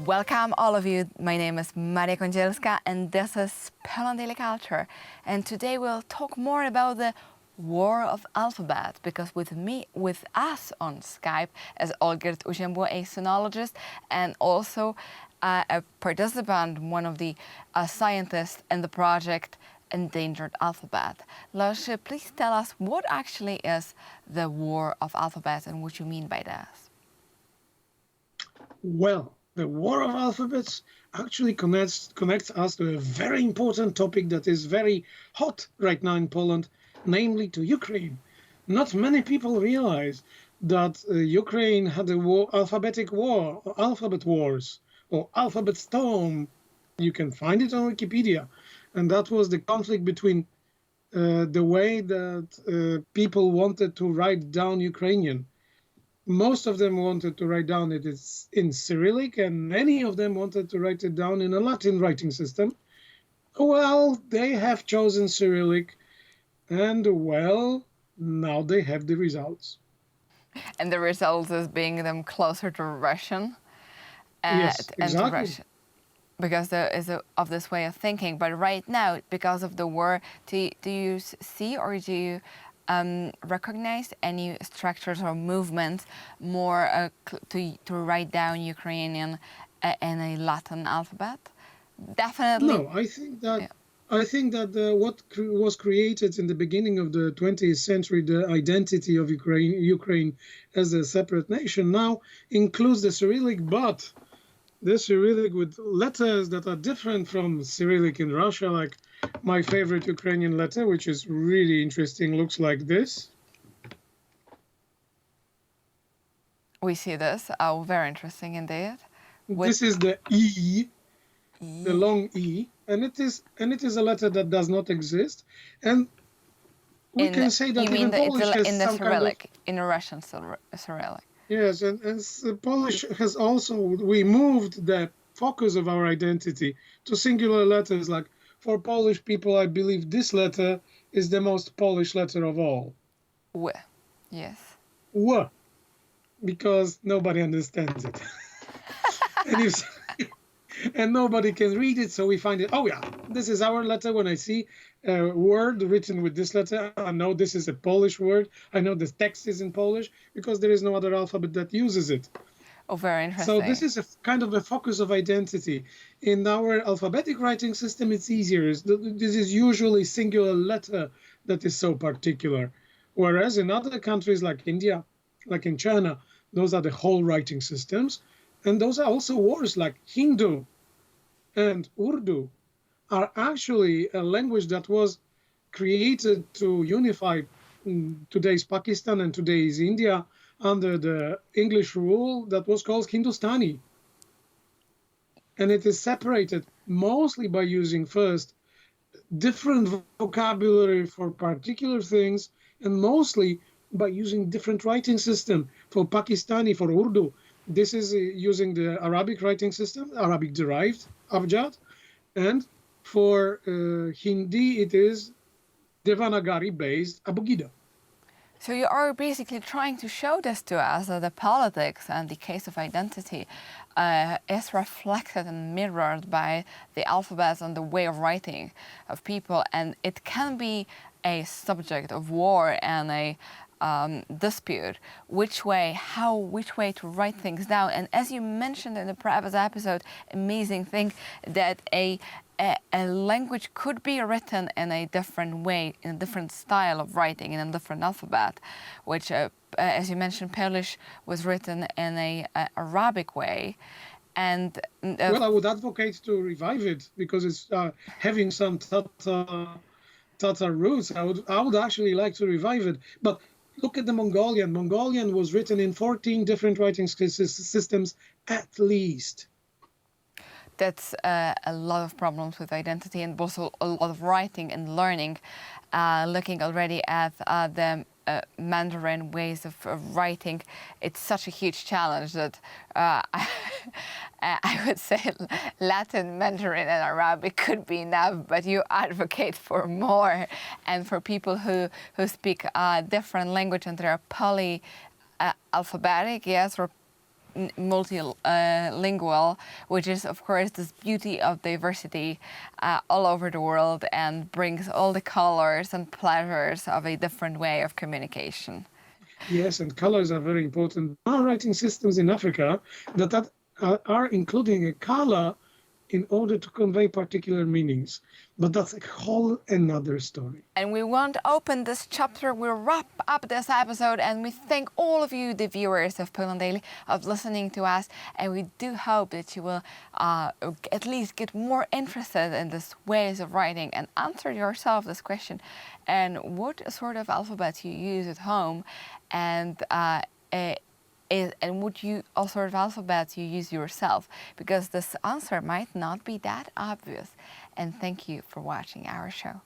Welcome all of you. My name is Maria Kądzielska and this is Poland Daily Culture. And today we'll talk more about the War of Alphabet, because with us on Skype is Olgierd Uziębło, a sonologist and also a participant, one of the scientists in the project Endangered Alphabet. Leszek, please tell us what actually is the War of Alphabet and what you mean by this. Well, the War of Alphabets actually connects us to a very important topic that is very hot right now in Poland, namely to Ukraine. Not many people realize that Ukraine had a alphabet wars, or alphabet storm. You can find it on Wikipedia. And that was the conflict between the way that people wanted to write down Ukrainian. Most of them wanted to write down it in Cyrillic, and many of them wanted to write it down in a Latin writing system. Well, they have chosen Cyrillic, and well, now they have the results. And the result is being them closer to Russian. Yes, exactly. And to Russian. Because there is of this way of thinking. But right now, because of the war, do you see or do you recognize any structures or movements more to write down Ukrainian in a Latin alphabet? Definitely. No, I think that what was created in the beginning of the 20th century, the identity of Ukraine as a separate nation, now includes the Cyrillic, but the Cyrillic with letters that are different from Cyrillic in Russia, like my favorite Ukrainian letter, which is really interesting, looks like this. We see this. Oh, very interesting indeed. This is the E, the long E, and it is a letter that does not exist. And we can say that even Polish has in the some Cyrillic, kind of, in the Russian Cyrillic. Yes, and Polish has also, we moved the focus of our identity to singular letters. Like for Polish people, I believe this letter is the most Polish letter of all. W. Yes. W. Because nobody understands it. and nobody can read it, so we find it, oh yeah, this is our letter. When I see a word written with this letter, I know this is a Polish word. I know the text is in Polish because there is no other alphabet that uses it. Oh, very interesting. So this is a kind of a focus of identity. In our alphabetic writing system, it's easier. This is usually singular letter that is so particular. Whereas in other countries like India, like in China, those are the whole writing systems. And those are also words like Hindu and Urdu are actually a language that was created to unify today's Pakistan and today's India under the English rule that was called Hindustani. And it is separated mostly by using first different vocabulary for particular things, and mostly by using different writing system. For Pakistani, for Urdu, this is using the Arabic writing system, Arabic-derived Abjad. And for Hindi, it is Devanagari-based Abugida. So you are basically trying to show this to us, that the politics and the case of identity is reflected and mirrored by the alphabets and the way of writing of people. And it can be a subject of war and a dispute, which way to write things down. And as you mentioned in the previous episode, amazing thing that a language could be written in a different way, in a different style of writing, in a different alphabet, which, as you mentioned, Polish was written in a Arabic way. And well, I would advocate to revive it because it's having some Tatar roots. I would actually like to revive it. But look at the Mongolian. Mongolian was written in 14 different writing systems at least. That's a lot of problems with identity, and also a lot of writing and learning. Looking already at the Mandarin ways of writing, it's such a huge challenge that I would say Latin, Mandarin, and Arabic could be enough, but you advocate for more, and for people who speak different language and they're poly alphabetic, yes, or multilingual, which is of course this beauty of diversity all over the world and brings all the colors and pleasures of a different way of communication. Yes, and colors are very important. Our writing systems in Africa that are including a color in order to convey particular meanings. But that's a whole another story. And we won't open this chapter, we'll wrap up this episode, and we thank all of you, the viewers of Poland Daily, of listening to us, and we do hope that you will at least get more interested in these ways of writing and answer yourself this question, and what sort of alphabet you use at home, and what sort of alphabet you use yourself, because this answer might not be that obvious. And thank you for watching our show.